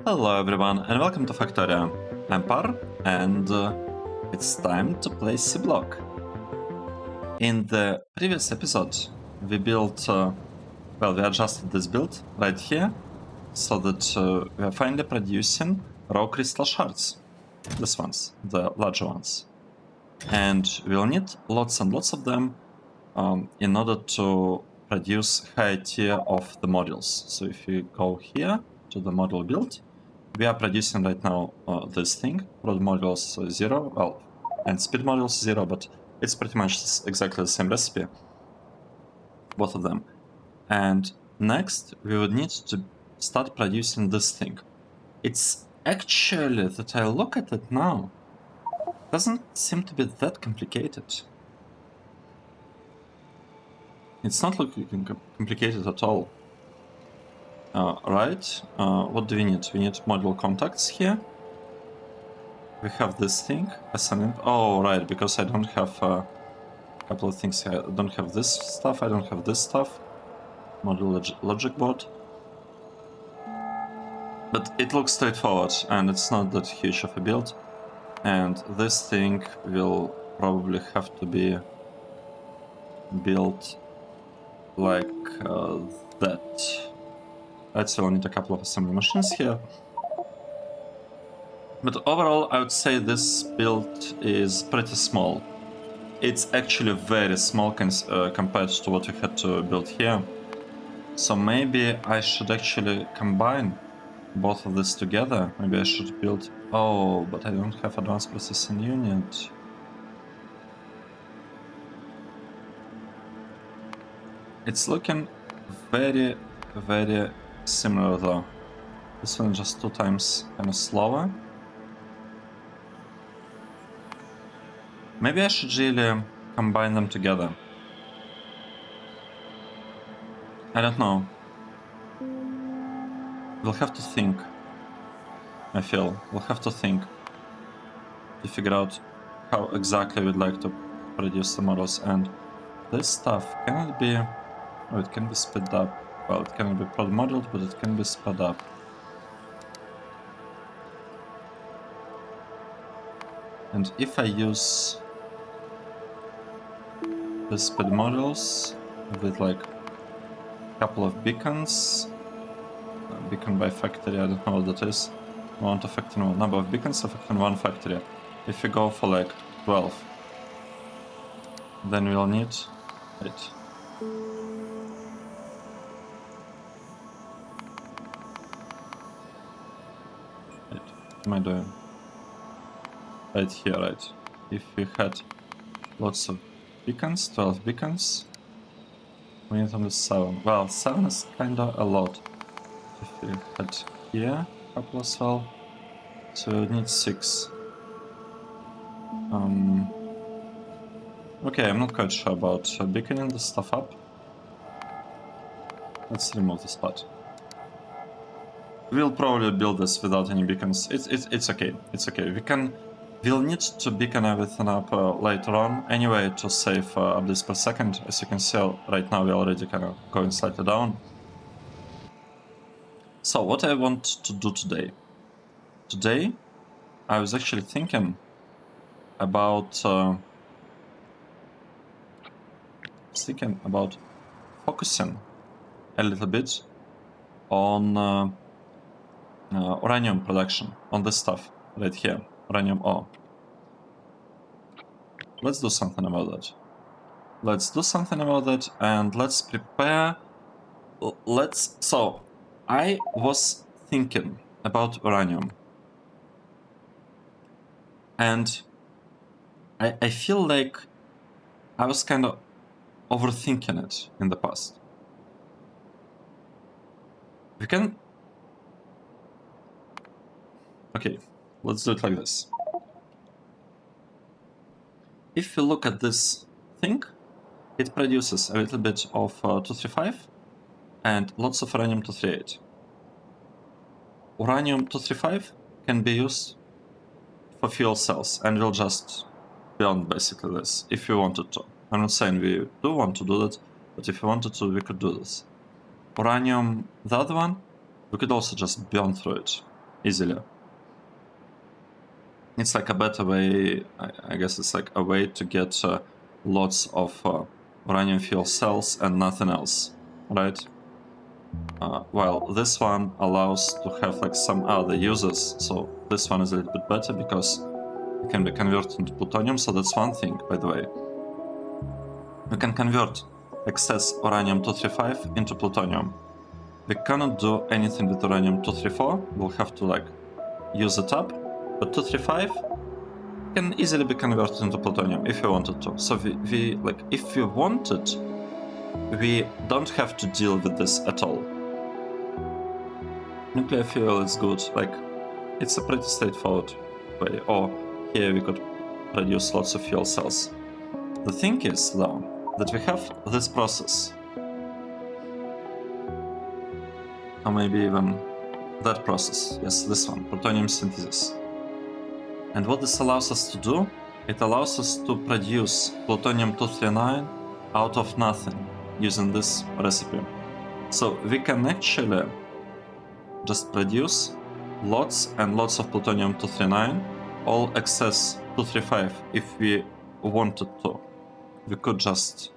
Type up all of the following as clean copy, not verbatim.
Hello everyone and welcome to Factorio. I'm Par and it's time to play Seablock. In the previous episode we built, we adjusted this build right here so that we are finally producing raw crystal shards. These ones, the larger ones. And we'll need lots and lots of them in order to produce higher tier of the modules. So if you go here to the module build, we are producing right now this thing, prod modules 0, well, and speed modules 0, but it's pretty much exactly the same recipe, both of them. And next, we would need to start producing this thing. It's actually, that I look at it now, doesn't seem to be that complicated. It's not looking complicated at all. Right, what do we need? We need module contacts here. We have this thing, oh right, because I don't have a couple of things here. I don't have this stuff, I don't have this stuff. Module logic board. But it looks straightforward and it's not that huge of a build. And this thing will probably have to be built like that. I'd still need a couple of assembly machines here. But overall, I would say this build is pretty small. It's actually very small compared to what we had to build here. So maybe I should actually combine both of this together. Maybe I should build... Oh, but I don't have advanced processing unit. It's looking very, very similar though. This one just 2 times kind of slower. Maybe I should really combine them together. I don't know. We'll have to think. I feel we'll have to think to figure out how exactly we'd like to produce the models. And this stuff can it be... Oh, it can be sped up. Well, it cannot be prod modeled, but it can be sped up. And if I use the sped models with like a couple of beacons, beacon by factory, I don't know what that is. Amount of factory, no, number of beacons affecting 1 factory. If we go for like 12, then we'll need it. What am I doing? Right here, right. If we had lots of beacons, 12 beacons, we need only 7. Well, 7 is kinda a lot. If we had here a couple as well, so we need 6. Okay, I'm not quite sure about beaconing this stuff up. Let's remove this part. We'll probably build this without any beacons. It's okay. It's okay. We'll need to beacon everything up later on anyway to save updates per second. As you can see, right now we're already kind of going slightly down. So what I want to do today. Today, I was actually thinking about focusing a little bit on uranium production, on this stuff right here, uranium ore. Let's do something about that. Let's do something about that and let's prepare. So, I was thinking about uranium. And I feel like I was kind of overthinking it in the past. We can... Okay, let's do it like this. If we look at this thing, it produces a little bit of 235 and lots of uranium 238. Uranium 235 can be used for fuel cells and will just burn basically this if we wanted to. I'm not saying we do want to do that, but if we wanted to, we could do this. Uranium, the other one, we could also just burn through it easily. It's like a better way, I guess it's like a way to get lots of uranium fuel cells and nothing else, right? While this one allows to have like some other uses, so this one is a little bit better because it can be converted into plutonium, so that's one thing, by the way. We can convert excess uranium-235 into plutonium. We cannot do anything with uranium-234, we'll have to like use it up, but 235 can easily be converted into plutonium if you wanted to. So we like, if we wanted, we don't have to deal with this at all. Nuclear fuel is good, like, it's a pretty straightforward way. Or here we could produce lots of fuel cells. The thing is, though, that we have this process. Or maybe even that process. Yes, this one, plutonium synthesis. And what this allows us to do, it allows us to produce plutonium-239 out of nothing using this recipe. So we can actually just produce lots and lots of plutonium-239, all excess 235 if we wanted to. We could just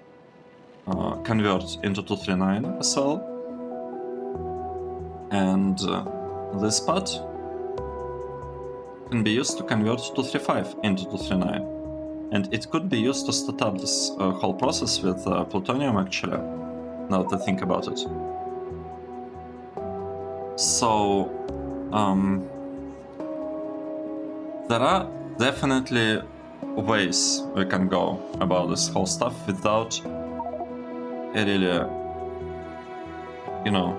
convert into 239 as well. And this part can be used to convert 235 into 239. And it could be used to start up this whole process with plutonium, actually, now that I think about it. So, there are definitely ways we can go about this whole stuff without really, you know,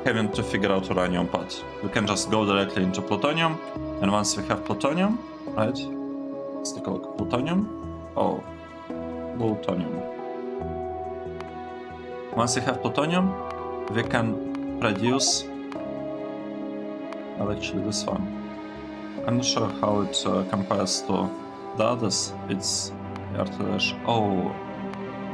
having to figure out uranium part. We can just go directly into plutonium, and once we have plutonium, right? Let's take a look. Plutonium. Oh, plutonium. Once we have plutonium, we can produce. Well, actually, this one. I'm not sure how it compares to the others. It's artillery. Oh,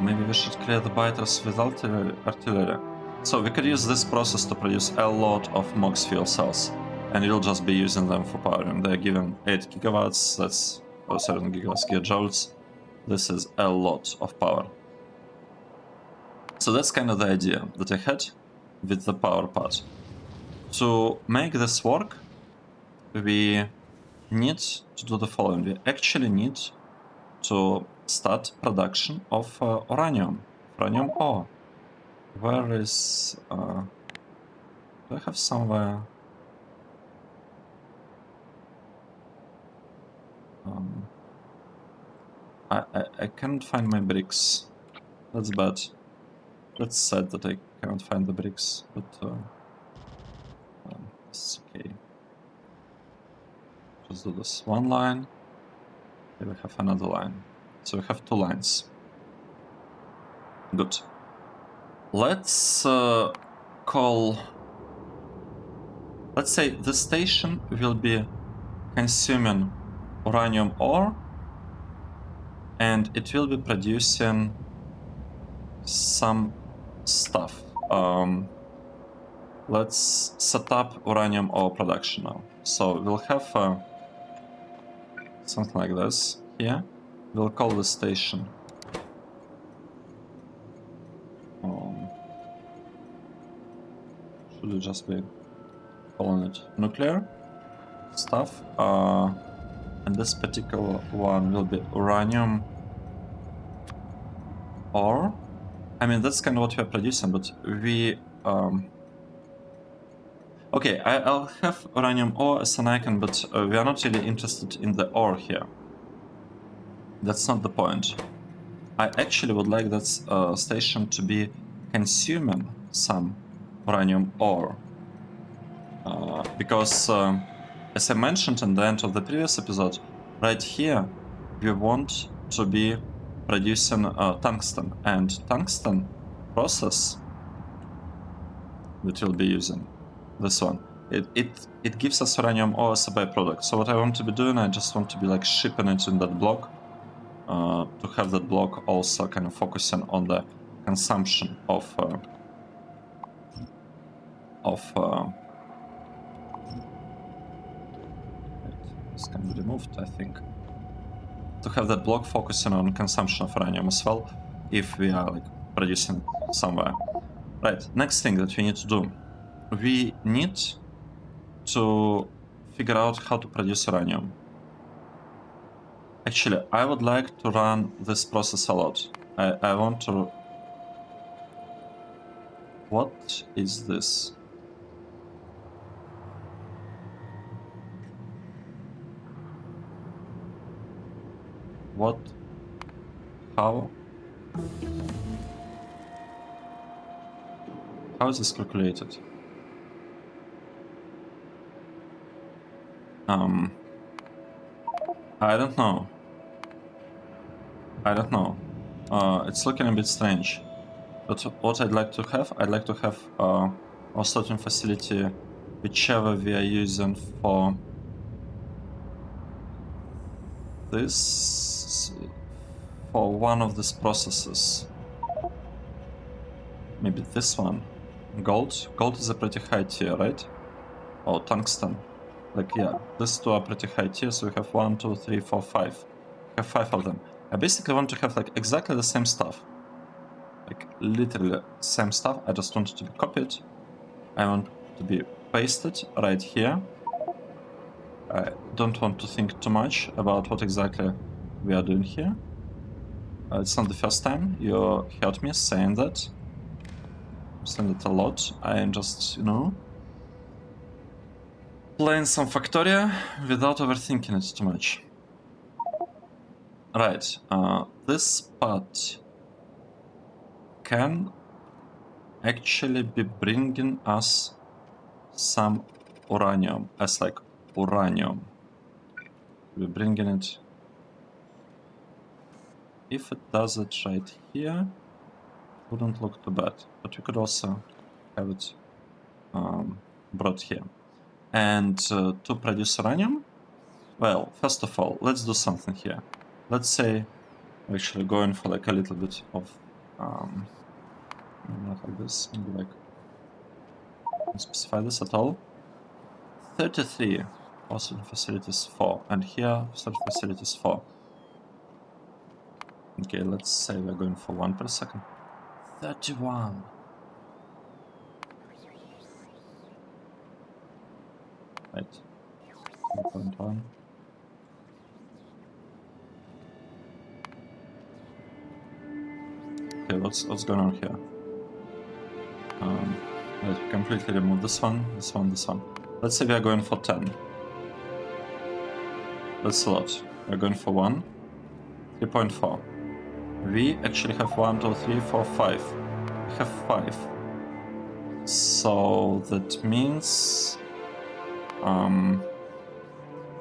maybe we should clear the biters with artillery. So we could use this process to produce a lot of MOX fuel cells, and we'll just be using them for powering. They're given 8 gigawatts, that's 7 gigajoules. This is a lot of power. So that's kind of the idea that I had with the power part. To make this work, we need to do the following. We actually need to start production of uranium ore. Where is... do I have somewhere... I can't find my bricks. That's bad. That's sad that I cannot find the bricks, but it's okay. Just do this one line. Here we have another line. So we have 2 lines. Good. Let's call... Let's say the station will be consuming uranium ore, and it will be producing some stuff. Let's set up uranium ore production now. So we'll have something like this here. We'll call the station. Should it just be calling it nuclear stuff? And this particular one will be uranium ore. I mean, that's kind of what we're producing, but we... Okay, I'll have uranium ore as an icon, but we are not really interested in the ore here. That's not the point. I actually would like that station to be consuming some uranium ore. Because, as I mentioned in the end of the previous episode, right here we want to be producing tungsten, and tungsten process that we'll be using, this one, it gives us uranium ore as a byproduct. So what I want to be doing, I just want to be like shipping it in that block, to have that block also kind of focusing on the consumption This can be removed, I think. To have that block focusing on consumption of uranium as well, if we are like producing somewhere. Right, next thing that we need to do. We need to figure out how to produce uranium. Actually, I would like to run this process a lot. I want to... What is this? What? How? How is this calculated? I don't know. I don't know. It's looking a bit strange. But what I'd like to have our sorting facility, whichever we are using for this, for one of these processes. Maybe this one. Gold? Gold is a pretty high tier, right? Oh, tungsten. Like, yeah, these two are pretty high tier, so we have 1, 2, 3, 4, 5. We have 5 of them. I basically want to have like exactly the same stuff. Like literally same stuff. I just want it to be copied. I want to be pasted right here. I don't want to think too much about what exactly we are doing here. It's not the first time you heard me saying that. I'm saying it a lot. I am just, you know, playing some Factorio without overthinking it too much. Right, this part can actually be bringing us some uranium, as like uranium. We're bringing it. If it does it right here, it wouldn't look too bad. But we could also have it brought here. And to produce uranium, well, first of all, let's do something here. Let's say we're actually going for like a little bit of not like this, maybe like don't specify this at all. 33 also facilities 4, and here storage facilities 4. Okay, let's say we're going for 1 per second. 31. Right. 3.1. Okay, what's going on here? Let's completely remove this one, this one, this one. Let's say we are going for 10. That's a lot. We're going for 1. 3.4. We actually have 1, 2, 3, 4, 5. We have 5. So that means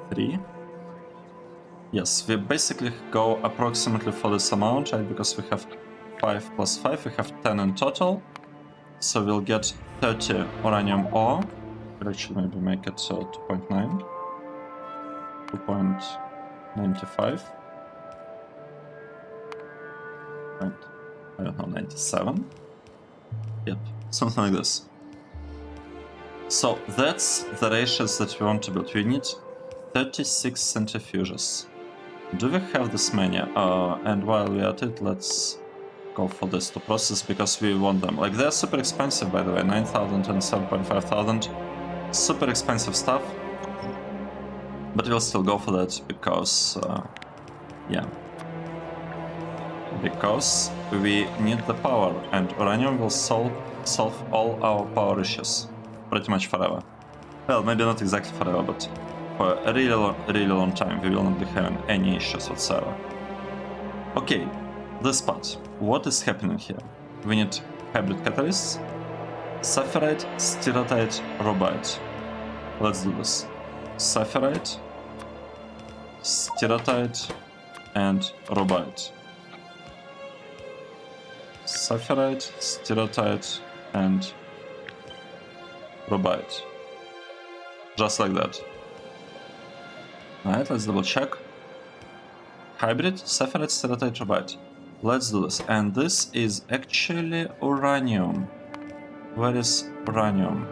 3. Yes, we basically go approximately for this amount, right? Because we have 5 plus 5, we have 10 in total. So we'll get 30 uranium ore. We'll actually maybe make it 2.9. 2.95. Right. I don't know, 97. Yep, something like this. So that's the ratios that we want to build. We need 36 centrifuges. Do we have this many? And while we are at it, let's go for this to process because we want them. Like, they're super expensive, by the way. 9,000 and 7,500. Super expensive stuff. But we'll still go for that because, yeah. Because we need the power, and uranium will solve all our power issues. Pretty much forever. Well, maybe not exactly forever, but for a really long time we will not be having any issues whatsoever. Okay, this part. What is happening here? We need hybrid catalysts, saphirite, steratite, rubite. Let's do this. Saphirite, steratite, and rubite. Saphirite, steratite, and rubite. Just like that. Alright, let's double check. Hybrid, saphirite, steratite, rubite. Let's do this. And this is actually uranium. Where is uranium?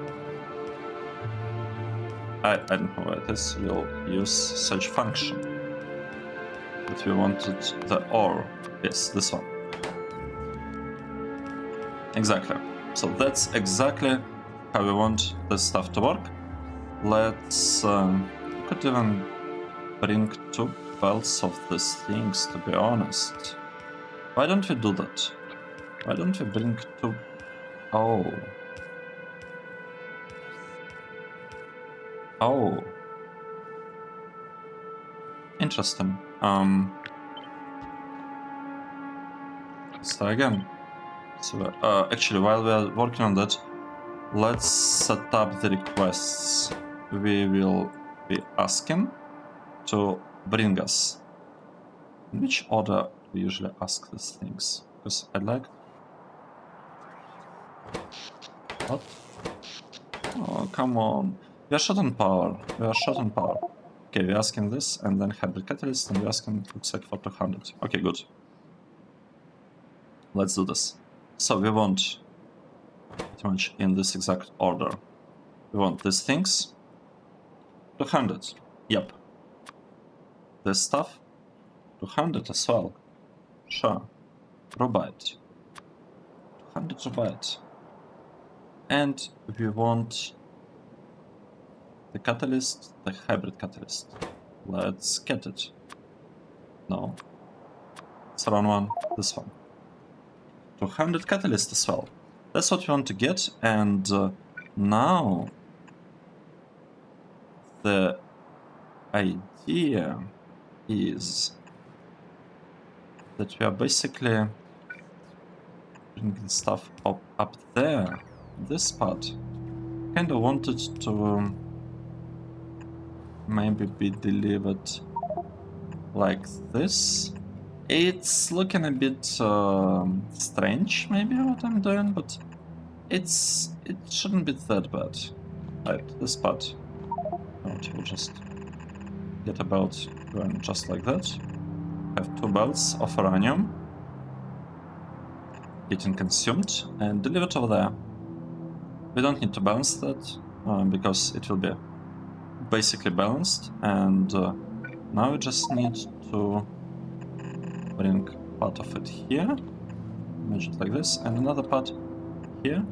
I don't know where it is, we'll use such function. But we wanted the OR. Yes, this one. Exactly. So that's exactly how we want this stuff to work. Let's... we could even bring 2 belts of these things, to be honest. Why don't we do that? Why don't we bring 2... Oh. Oh. Interesting. So again. So, actually, while we are working on that, let's set up the requests. We will be asking to bring us. In which order do we usually ask these things? Because I like... What? Oh, come on. We are short on power. We are short on power. Okay, we're asking this, and then hybrid catalyst, and we're asking, looks like, for 200. Okay, good. Let's do this. So we want, pretty much in this exact order, we want these things, 200. Yep. This stuff, 200 as well. Sure. Robite. 200 robite. And we want the catalyst, the hybrid catalyst. Let's get it. No. It's around one, this one. 200 catalyst as well. That's what we want to get, and now the idea is that we are basically bringing stuff up there, this part. Kind of wanted to maybe be delivered like this. It's looking a bit strange, maybe, what I'm doing, but it shouldn't be that bad. Right, this part. We'll just get a belt going just like that. Have 2 belts of uranium getting consumed and delivered over there. We don't need to balance that because it will be basically balanced, and now we just need to bring part of it here, image it like this, and another part here,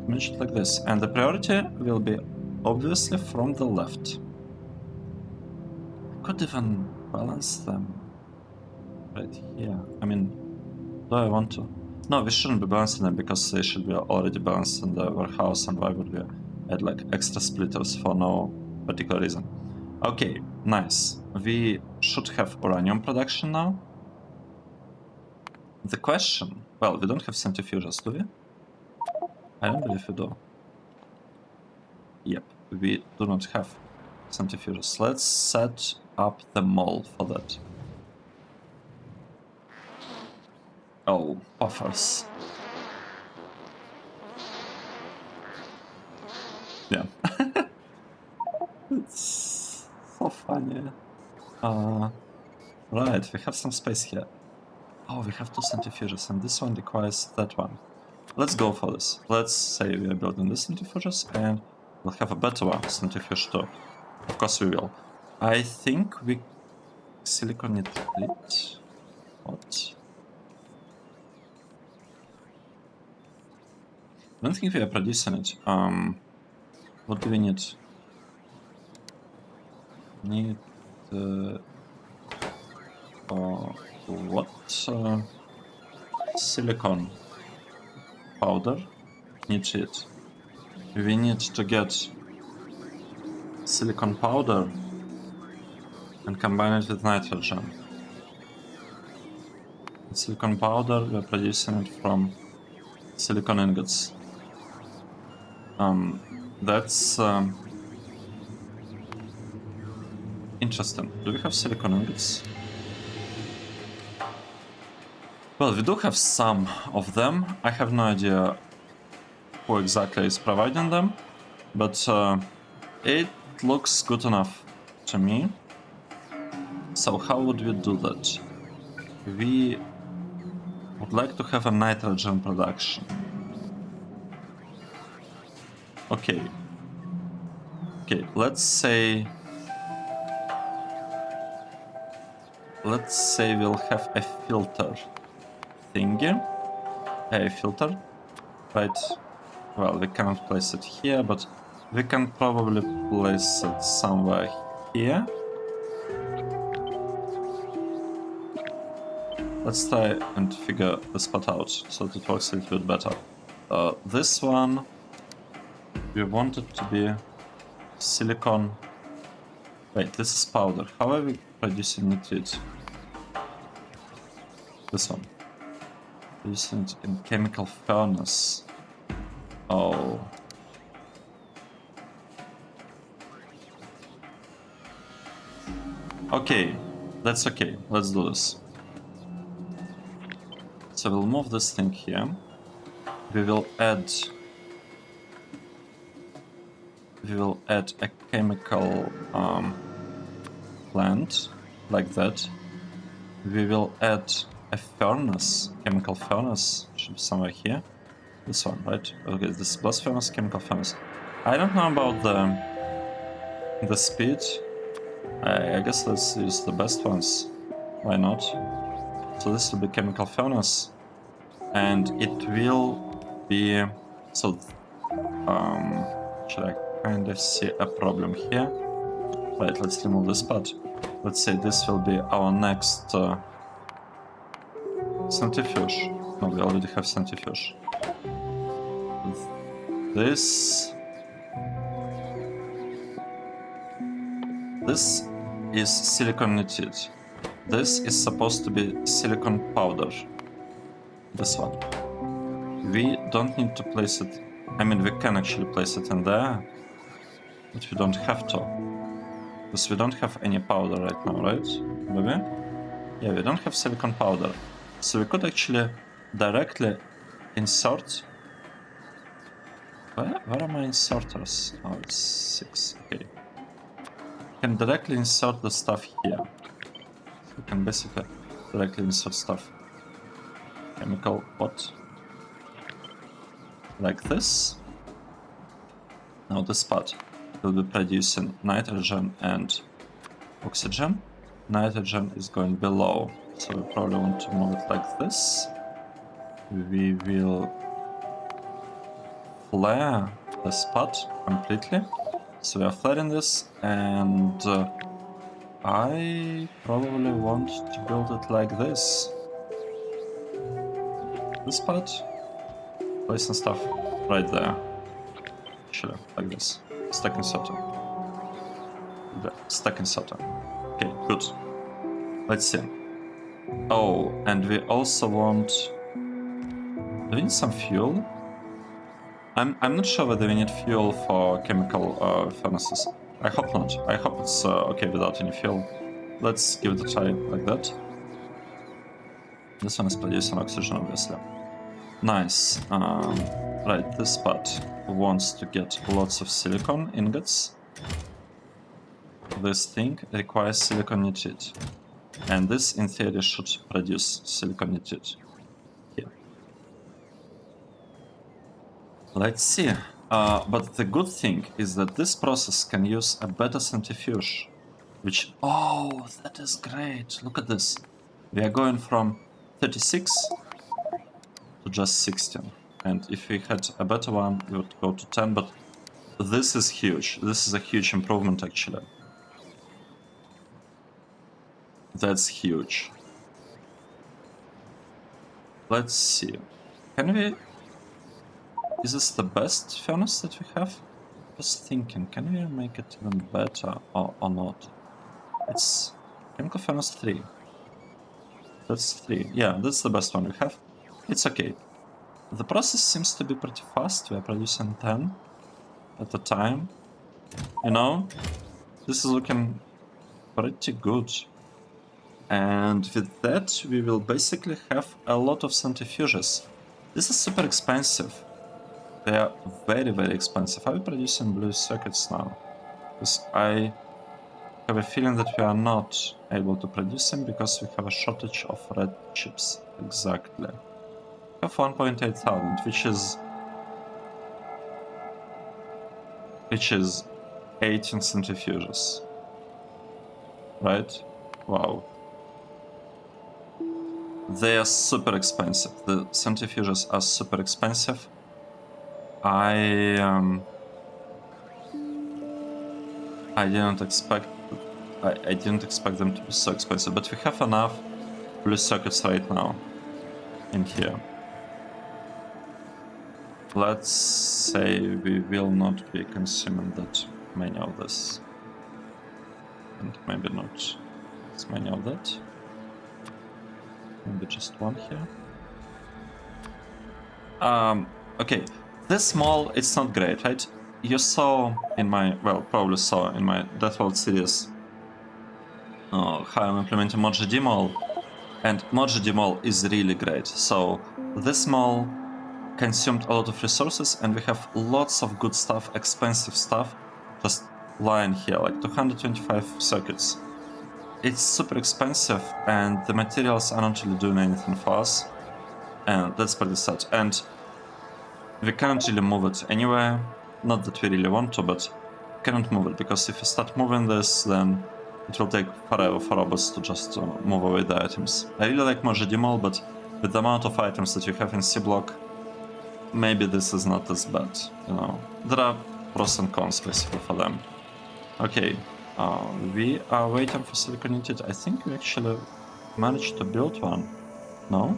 image it like this. And the priority will be obviously from the left. I could even balance them right here. I mean, do I want to? No, we shouldn't be balancing them because they should be already balanced in the warehouse, and why would we add like extra splitters for no particular reason? Okay, nice. We should have uranium production now. The question... Well, we don't have centrifuges, do we? I don't believe we do. Yep, we do not have centrifuges. Let's set up the mold for that. Oh, buffers. Yeah. It's so funny. Right, we have some space here. Oh, we have 2 centrifuges, and this one requires that one. Let's go for this. Let's say we are building this centrifuges, and we'll have a better one, centrifuge too. Of course we will. I think we... Silicon nitrate? What? I don't think we are producing it. What do we need? Need... what? Silicon powder. Need it. We need to get silicon powder and combine it with nitrogen. The silicon powder, we're producing it from silicon ingots. That's interesting. Do we have silicon ingots? Well, we do have some of them. I have no idea who exactly is providing them, but it looks good enough to me. So how would we do that? We would like to have a nitrogen production. Okay. Okay, let's say we'll have a filter thingy. A filter, right? Well, we cannot place it here, but we can probably place it somewhere here. Let's try and figure the spot out so that it works a little bit better. This one, we want it to be silicon. Wait, this is powder. How are we producing nitrate? This one. Producing it in chemical furnace. Oh. Okay, that's okay. Let's do this. So we'll move this thing here. We will add a chemical plant like that. We will add a furnace, chemical furnace, should be somewhere here. This one, right? Okay, this is blast furnace, chemical furnace. I don't know about the speed. I guess let's use the best ones. Why not? So this will be chemical furnace, and it will be so. Should I kind of see a problem here? Right, let's remove this part. Let's say this will be our next centrifuge. No, we already have centrifuge. This is silicon nitride. This is supposed to be silicon powder. This one. We don't need to place it. I mean, we can actually place it in there, but we don't have to. Because we don't have any powder right now, right? Maybe? Yeah, we don't have silicon powder. So we could actually directly insert. Where are my inserters? Oh, it's 6. Okay. We can directly insert the stuff here. So we can basically directly insert stuff. Chemical what? Like this. Now this part will be producing nitrogen and oxygen. Nitrogen is going below, so we probably want to move it like this. We will flare the spot completely. So we are flaring this, and I probably want to build it like this. This part, place some stuff right there. Actually, like this. Stack inserter. Stack inserter. Okay, good. Let's see. Oh, and we also want. Do we need some fuel? I'm not sure whether we need fuel for chemical furnaces. I hope not. I hope it's okay without any fuel. Let's give it a try like that. This one is producing oxygen, obviously. Nice. Right, this part wants to get lots of silicon ingots. This thing requires silicon nitride. And this, in theory, should produce silicon nitride. Here. Let's see. But the good thing is that this process can use a better centrifuge. Which... Oh, that is great. Look at this. We are going from 36 to just 16. And if we had a better one, we would go to 10. But this is huge. This is a huge improvement, actually. That's huge. Let's see. Can we... Is this the best furnace that we have? Just thinking, can we make it even better or not? It's chemical furnace 3. That's 3. Yeah, that's the best one we have. It's okay. The process seems to be pretty fast. We are producing 10 at a time. You know, this is looking pretty good. And with that, we will basically have a lot of centrifuges. This is super expensive. They are very, very expensive. Are we producing blue circuits now? Because I have a feeling that we are not able to produce them because we have a shortage of red chips. Exactly. We have 1.8 thousand, which is 18 centrifuges. Right? Wow. They are super expensive. The centrifuges are super expensive. I didn't expect I didn't expect them to be so expensive, but we have enough blue circuits right now in here. Let's say we will not be consuming that many of this. And maybe not as many of that. Maybe just one here. Okay, this mall, it's not great, right? You saw in my, well, probably saw in my Death World series how I'm implementing ModGD mall, and ModGD mall is really great. So this mall consumed a lot of resources, and we have lots of good stuff, expensive stuff, just lying here, like 225 circuits. It's super expensive, and the materials are not really doing anything for us, and that's pretty sad. And we can't really move it anywhere. Not that we really want to, but cannot move it, because if we start moving this, then it will take forever for robots to just move away the items. I really like ModGD mall, but with the amount of items that you have in Seablock, maybe this is not as bad, you know. There are pros and cons basically for them. Okay, we are waiting for siliconated. I think we actually managed to build one. No?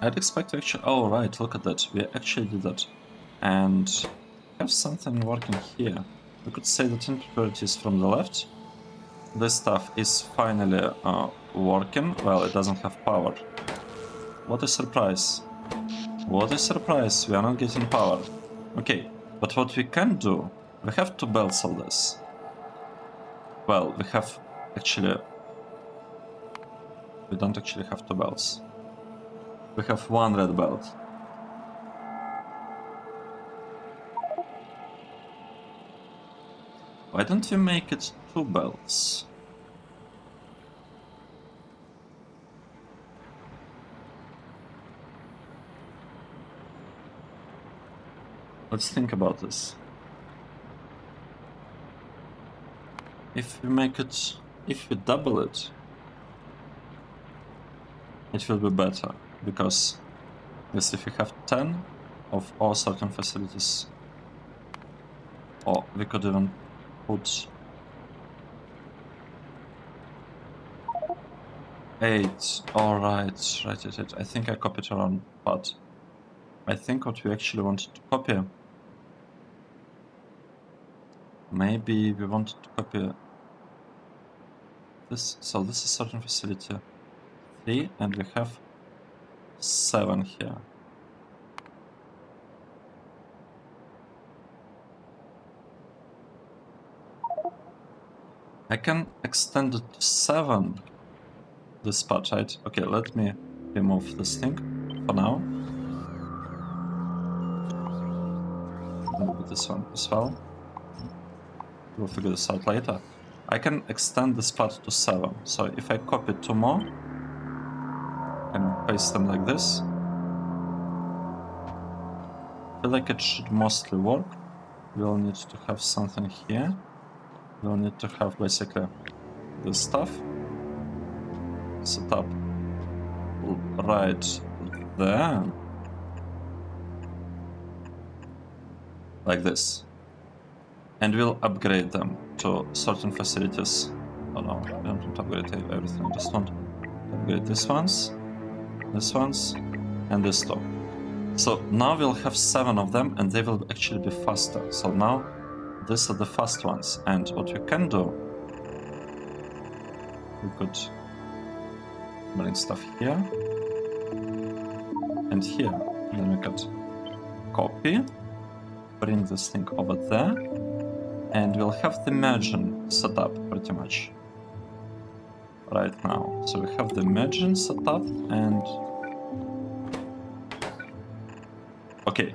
I'd expect to actually... Oh, right, look at that. We actually did that. And have something working here. We could say that input priority is from the left. This stuff is finally working. Well, it doesn't have power. What a surprise. What a surprise. We are not getting power. Okay, but what we can do... We have two belts of this. Well, we have actually... We don't actually have two belts. We have one red belt. Why don't we make it two belts? Let's think about this. If we make it... If we double it, it will be better, because yes, if we have 10 of all certain facilities, or we could even put 8. Alright, right. I think I copied around, but I think what we actually wanted to copy, maybe we wanted to copy this. So this is certain facility 3, and we have 7 here. I can extend it to 7, this part, right? Okay, let me remove this thing for now. Maybe this one as well. We'll figure this out later. I can extend this part to 7. So if I copy 2 more, I can paste them like this. I feel like it should mostly work. We'll need to have something here. We'll need to have basically this stuff set up right there. Like this. And we'll upgrade them to certain facilities. Oh no, I don't want to upgrade everything. I just want to upgrade these ones, and this two. So now we'll have 7 of them, and they will actually be faster. So now these are the fast ones. And what we can do, we could bring stuff here and here. Then we could copy, bring this thing over there, and we'll have the merging set up pretty much right now. So we have the merging set up, and okay,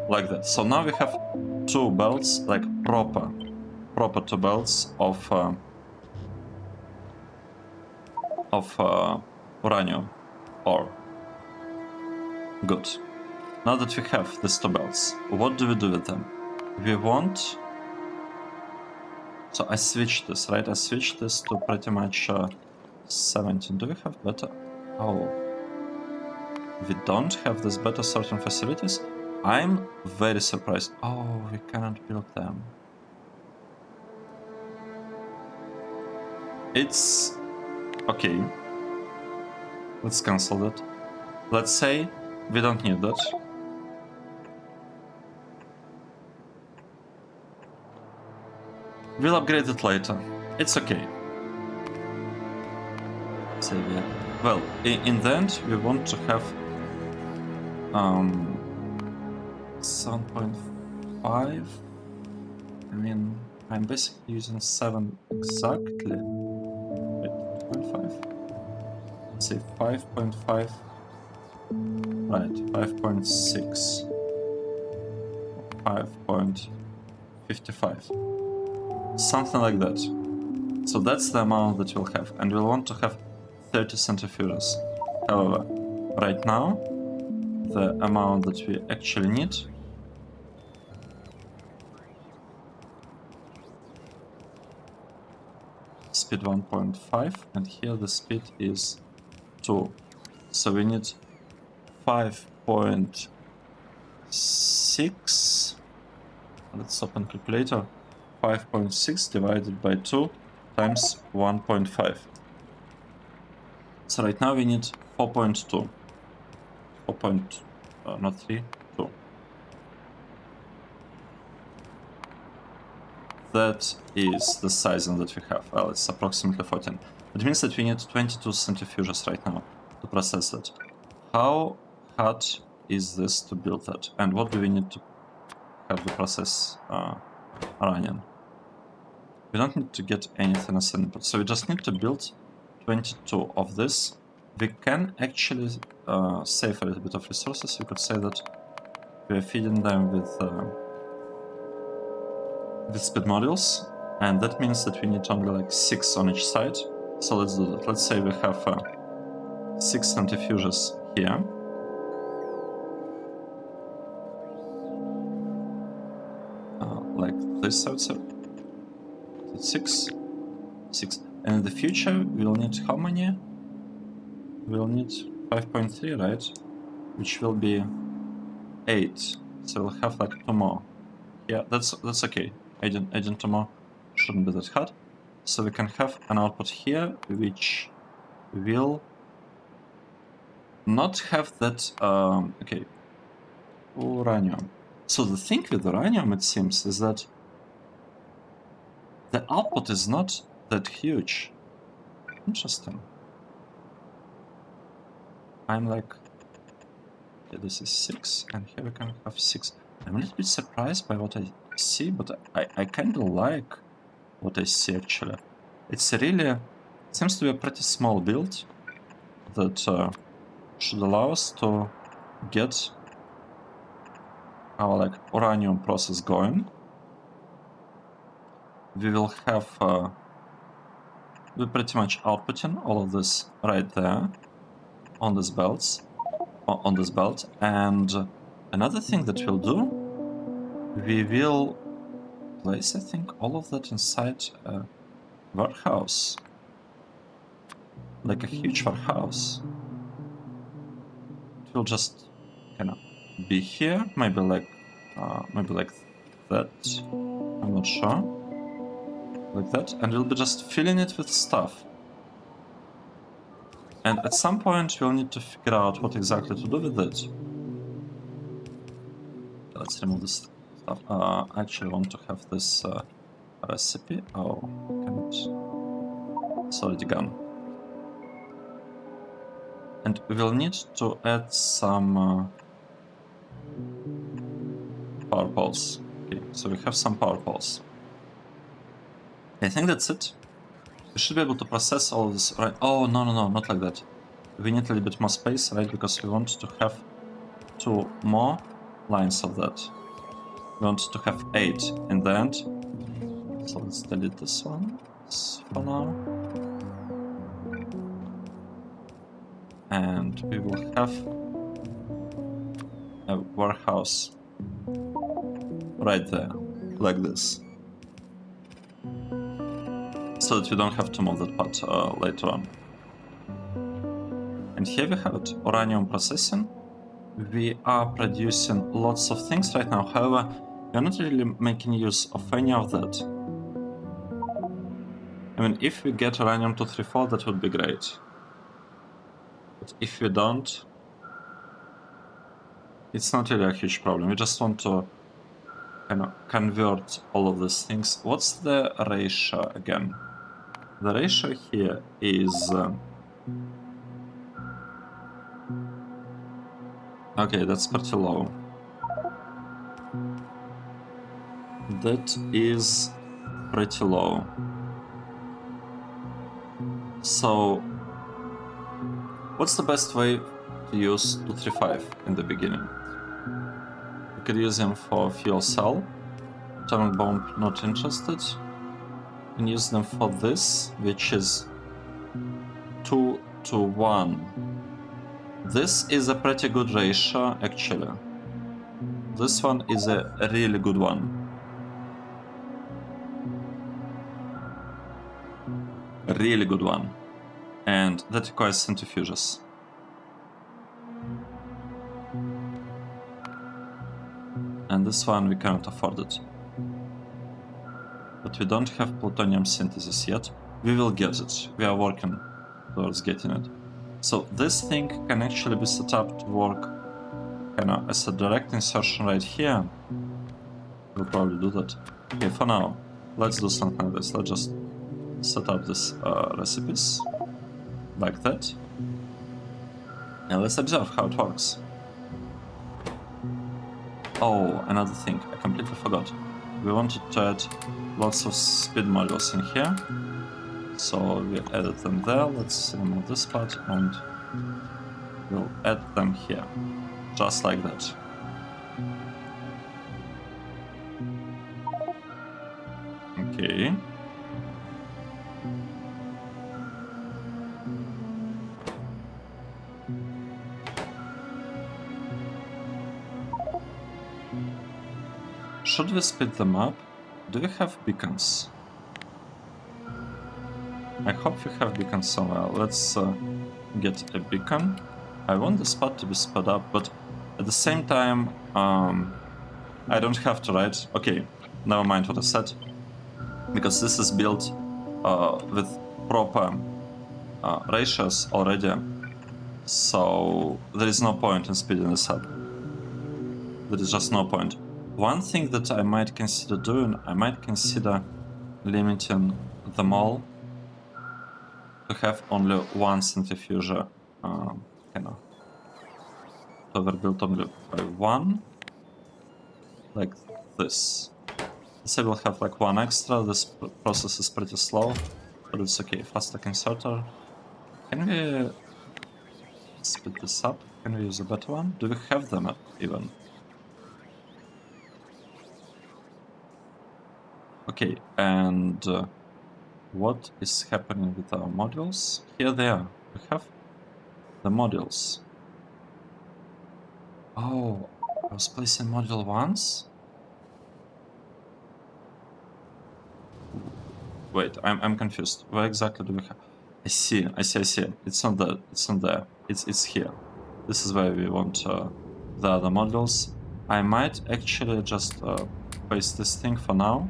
like that. So now we have 2 belts, like proper 2 belts of uranium ore. Good. Now that we have these two belts, what do we do with them? We want... So I switched this, right? I switched this to pretty much 17. Do we have better? Oh. We don't have this better sorting facilities? I'm very surprised. Oh, we cannot build them. It's... okay. Let's cancel that. Let's say we don't need that. We'll upgrade it later. It's okay. Say yeah. Well, in the end, we want to have 7.5. I mean, I'm basically using 7 exactly. Wait, 0.5. Let's say 5.5. Right, 5.6. 5.55. Something like that. So that's the amount that we'll have, and we'll want to have 30 centrifuges. However, right now, the amount that we actually need speed 1.5, and here the speed is 2. So we need 5.6. Let's open calculator. 5.6 divided by 2 times 1.5. So right now we need 4.2. 4. Not 3, 2. That is the sizing that we have. Well, it's approximately 14. It means that we need 22 centrifuges right now to process it. How hard is this to build that? And what do we need to have the process running? We don't need to get anything as input, so we just need to build 22 of this. We can actually save a little bit of resources. We could say that we are feeding them with speed modules, and that means that we need only like 6 on each side. So let's do that. Let's say we have 6 centrifuges here. Like this, I would say. 6. And in the future, we'll need how many? We'll need 5.3, right? Which will be 8. So we'll have like 2 more. Yeah, that's okay. Adding 2 more shouldn't be that hard. So we can have an output here, which will not have that. Okay, uranium. So the thing with uranium, it seems, is that the output is not that huge. Interesting. I'm like, okay, this is 6, and here we can have 6. I'm a little bit surprised by what I see, but I kind of like what I see actually. It's really, seems to be a pretty small build that should allow us to get our like uranium process going. We will have we're pretty much outputting all of this right there on this belt, and another thing that we'll do, we will place, I think, all of that inside a warehouse, like a huge warehouse. It will just kind of be here, maybe like that. I'm not sure. Like that, and we'll be just filling it with stuff. And at some point, we'll need to figure out what exactly to do with it. Let's remove this stuff. I actually want to have this recipe. Oh, I can't. It's already gone. And we'll need to add some power poles. Okay, so we have some power poles. I think that's it. We should be able to process all of this, right? Oh, no, not like that. We need a little bit more space, right? Because we want to have 2 more lines of that. We want to have 8 in the end. So let's delete this one for now. And we will have a warehouse right there, like this, so that we don't have to move that part later on. And here we have it, uranium processing. We are producing lots of things right now, however, we are not really making use of any of that. I mean, if we get uranium 234, that would be great. But if we don't, it's not really a huge problem. We just want to kind of convert all of these things. What's the ratio again? The ratio here is... okay, that's pretty low. That is pretty low. So, what's the best way to use 235 in the beginning? We could use them for fuel cell. Atomic bomb, not interested. We can use them for this, which is 2 to 1. This is a pretty good ratio, actually. This one is a really good one. A really good one. And that requires centrifuges. And this one we cannot afford it. But we don't have plutonium synthesis yet. We will get it. We are working towards getting it. So this thing can actually be set up to work kind of as a direct insertion right here. We'll probably do that. Okay, for now, let's do something like this. Let's just set up these recipes like that. And let's observe how it works. Oh, another thing, I completely forgot. We wanted to add lots of speed modules in here. So we added them there. Let's remove this part and we'll add them here. Just like that. Okay. Should we speed them up? Do we have beacons? I hope we have beacons somewhere. Let's get a beacon. I want the spot to be sped up, but at the same time, I don't have to, right? Okay, never mind what I said. Because this is built with proper ratios already. So there is no point in speeding this up. There is just no point. One thing that I might consider doing, I might consider limiting them all to have only one centrifuge, kind of overbuilt only by one, like this. This I will have like one extra. This process is pretty slow, but it's okay. Fast stack inserter. Can we speed this up? Can we use a better one? Do we have them even? Okay, and what is happening with our modules? Here they are. We have the modules. Oh, I was placing module once? Wait, I'm confused. Where exactly do we have? I see. It's not there. It's not there. It's here. This is where we want the other modules. I might actually just paste this thing for now.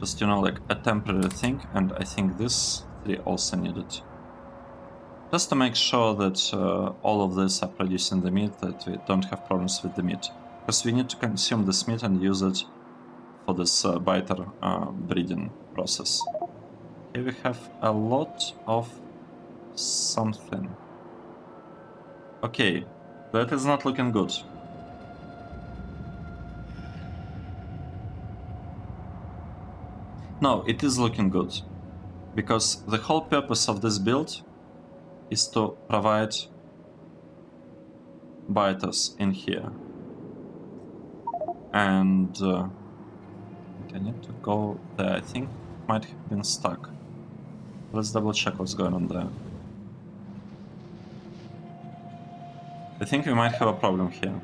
Just, you know, like a temporary thing, and I think this 3 also needed. Just to make sure that all of this are producing the meat, that we don't have problems with the meat. Because we need to consume this meat and use it for this biter breeding process. Here we have a lot of something. Okay, that is not looking good. No, it is looking good. Because the whole purpose of this build is to provide biters in here. And I need to go there. I think it might have been stuck. Let's double check what's going on there. I think we might have a problem here.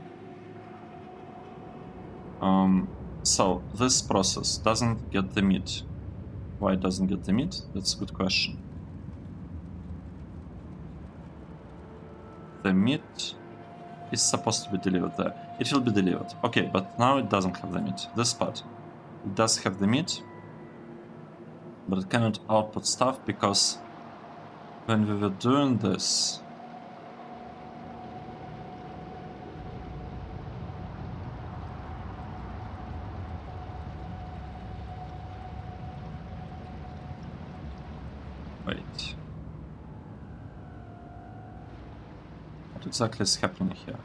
So this process doesn't get the meat. Why it doesn't get the meat? That's a good question. The meat is supposed to be delivered there. It will be delivered. Okay, but now it doesn't have the meat. This part. It does have the meat, but it cannot output stuff because when we were doing this, wait. What exactly is happening here?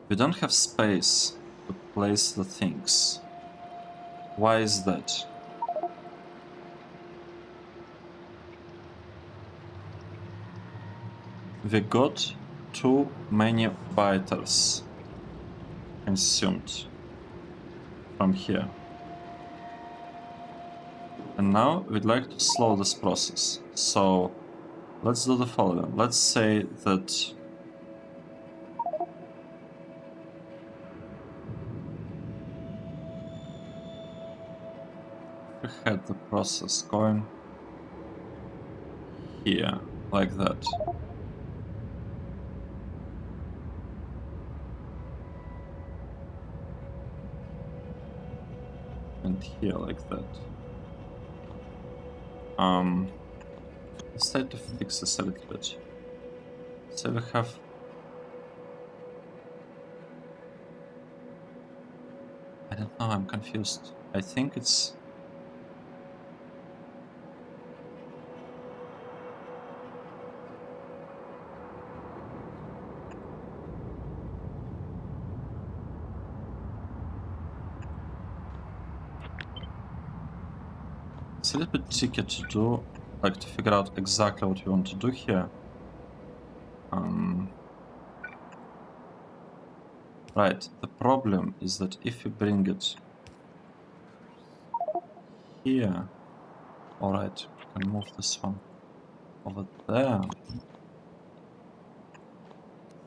We don't have space to place the things. Why is that? We got too many biters consumed from here. And now we'd like to slow this process. So let's do the following. Let's say that we had the process going here, like that. And here, like that. Let's try to fix this a little bit. So we have... I don't know, I'm confused. I think it's... It's a little bit tricky to do, like to figure out exactly what we want to do here. Right, the problem is that if we bring it here, alright, we can move this one over there.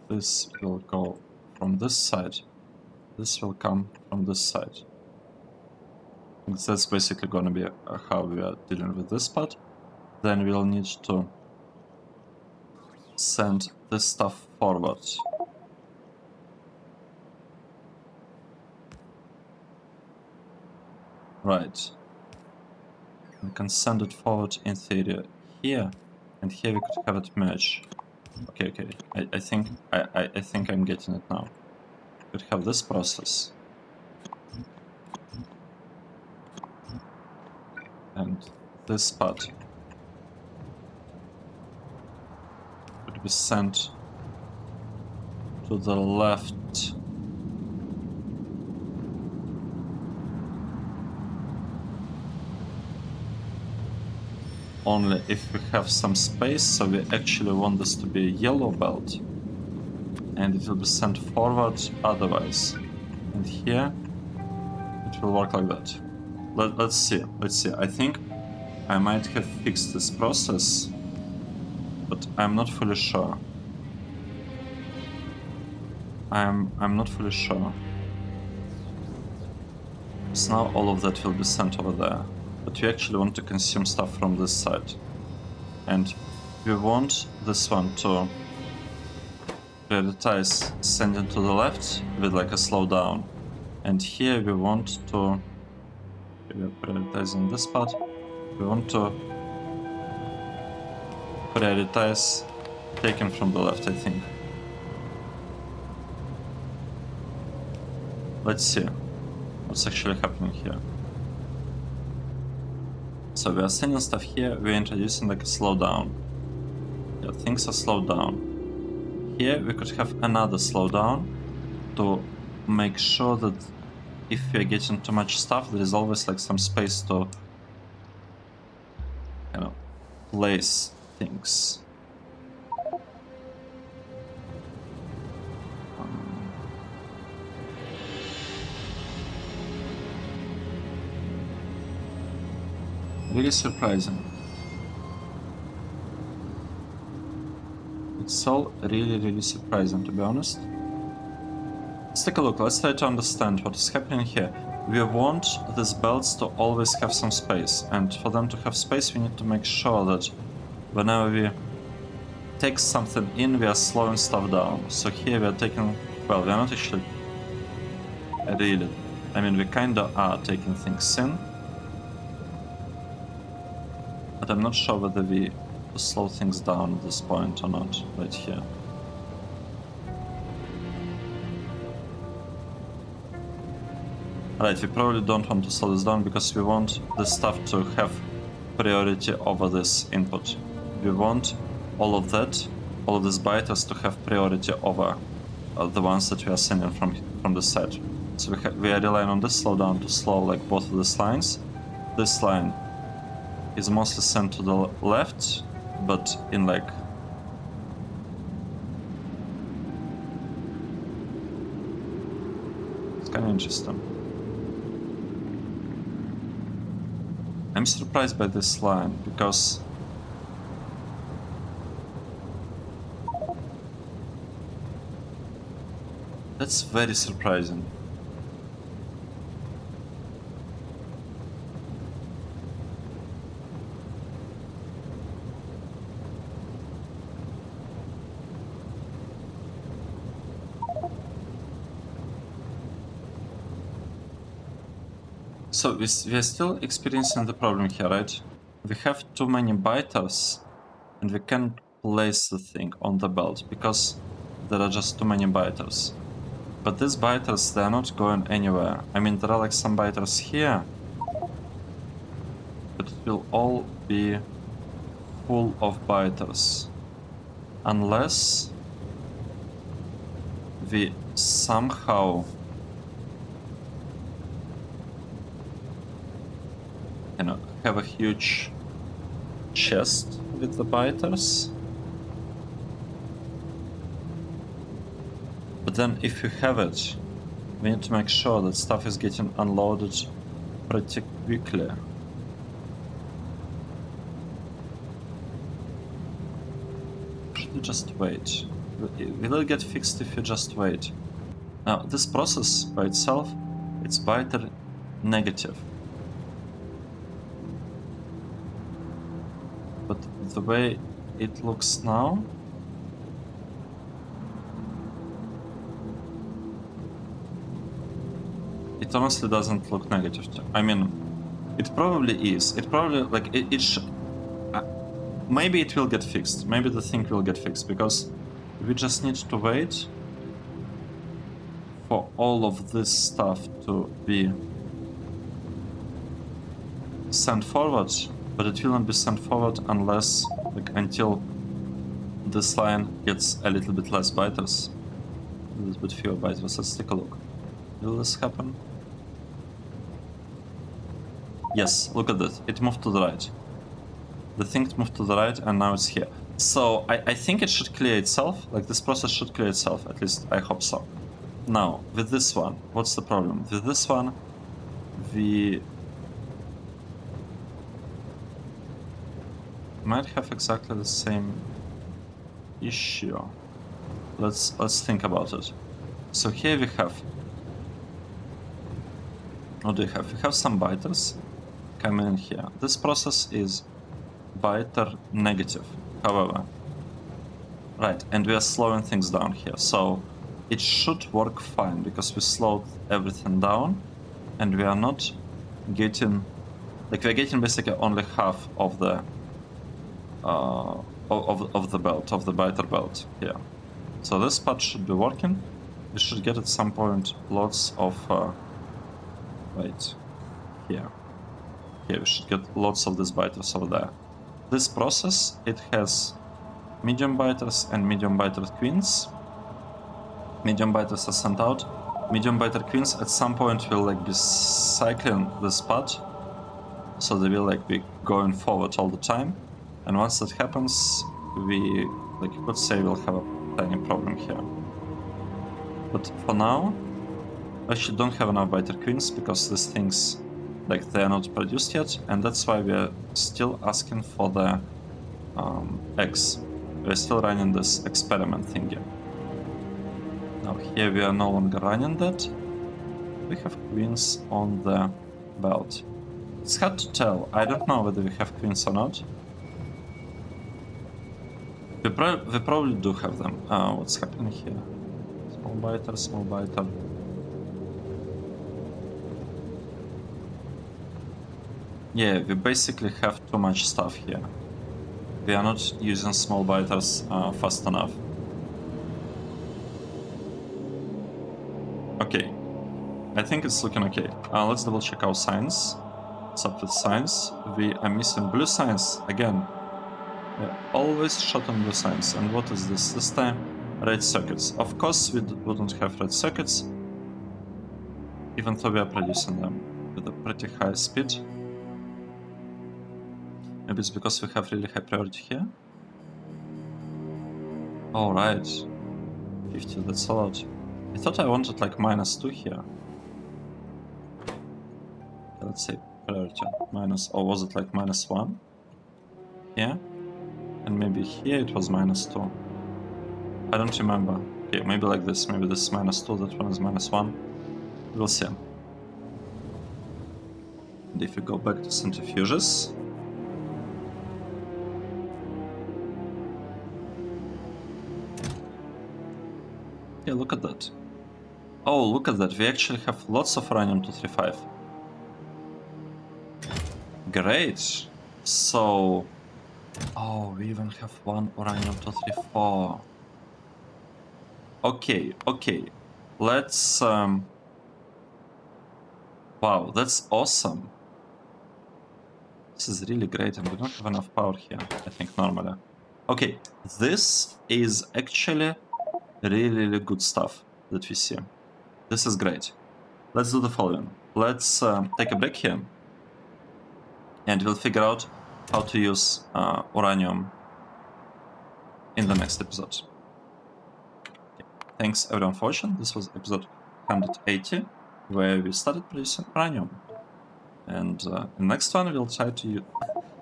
This will go from this side, this will come from this side. That's basically gonna be how we are dealing with this part. Then we'll need to send this stuff forward. Right. We can send it forward in theory here, and here we could have it merge. Okay. I think I'm getting it now. We could have this process. And this part could be sent to the left. Only if we have some space, so we actually want this to be a yellow belt. And it will be sent forward otherwise. And here, it will work like that. Let's see. I think I might have fixed this process, but I'm not fully sure. I'm not fully sure. So now all of that will be sent over there. But we actually want to consume stuff from this side. And we want this one to prioritize sending to the left with like a slowdown. And here we want to... We are prioritizing this part. We want to prioritize taken from the left, I think. Let's see what's actually happening here. So we are sending stuff here, we're introducing like a slowdown. Yeah, things are slowed down. Here we could have another slowdown to make sure that if we are getting too much stuff, there is always like some space to, you know, place things. Really surprising. It's all really surprising, to be honest. Let's take a look. Let's try to understand what is happening here. We want these belts to always have some space, and for them to have space, we need to make sure that whenever we take something in, we are slowing stuff down. So here we are taking, well, we are not actually really, I mean, we kinda are taking things in, but I'm not sure whether we slow things down at this point or not, right here. Right, we probably don't want to slow this down because we want this stuff to have priority over this input. We want all of that, all of these bytes to have priority over the ones that we are sending from the set. So we are relying on this slowdown to slow like both of these lines. This line is mostly sent to the left, but in like it's kind of interesting. I'm surprised by this line because that's very surprising. So we are still experiencing the problem here, right? We have too many biters and we can't place the thing on the belt because there are just too many biters. But these biters, they are not going anywhere. I mean, there are like some biters here, but it will all be full of biters. Unless we somehow have a huge chest with the biters. But then if you have it, we need to make sure that stuff is getting unloaded pretty quickly. Should we just wait? Will it get fixed if you just wait? Now, this process by itself, it's biter negative. But the way it looks now, it honestly doesn't look negative. I mean, it probably is. It probably, like, maybe it will get fixed. Maybe the thing will get fixed, because we just need to wait for all of this stuff to be sent forward, but it will not be sent forward unless, like, until this line gets a little bit less biters, a little bit fewer biters. Let's take a look. Will this happen? Yes, look at that. It moved to the right. The thing moved to the right and now it's here. So I think it should clear itself. Like, this process should clear itself, at least I hope so. Now, with this one, what's the problem? With this one, we might have exactly the same issue. Let's think about it. So here we have, what do we have? We have some biters coming in here. This process is biter negative, however. Right, and we are slowing things down here, so it should work fine because we slowed everything down and we are not getting, like, we're getting basically only half of the of the belt, of the biter belt here. So this part should be working. We should get at some point lots of wait, here we should get lots of these biters over there. This process, it has medium biters and medium biter queens. Medium biters are sent out. Medium biter queens at some point will, like, be cycling this part, so they will, like, be going forward all the time. And once that happens, we, like, you could say we'll have a tiny problem here. But for now, I actually don't have enough biter queens because these things, like, they are not produced yet, and that's why we are still asking for the eggs. We're still running this experiment thingy. Now here we are no longer running that. We have queens on the belt. It's hard to tell. I don't know whether we have queens or not. We probably do have them. What's happening here? Small biter, small biter. Yeah, we basically have too much stuff here. We are not using small biters fast enough. Okay, I think it's looking okay. Let's double check our signs. What's up with signs? We are missing blue signs again. Always shot on blue signs. And what is this? This time, red circuits. Of course, we wouldn't have red circuits, even though we are producing them with a pretty high speed. Maybe it's because we have really high priority here. Oh, right. 50, that's a lot. I thought I wanted like -2 here. Let's say priority minus, or was it like -1? Yeah? And maybe here it was -2. I don't remember. Okay, maybe like this. Maybe this is -2, that one is -1. We'll see. And if we go back to centrifuges, yeah, look at that. Oh, look at that. We actually have lots of uranium-235. Great. So... oh, we even have one uranium-234. Okay, okay. Let's... wow, that's awesome. This is really great, and we don't have enough power here, I think, normally. Okay, this is actually really good stuff that we see. This is great. Let's do the following. Let's take a break here, and we'll figure out how to use uranium in the next episode. Okay. Thanks everyone for watching. This was episode 180, where we started producing uranium. And in the next one, we'll try to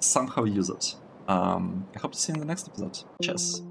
somehow use it. I hope to see you in the next episode. Cheers!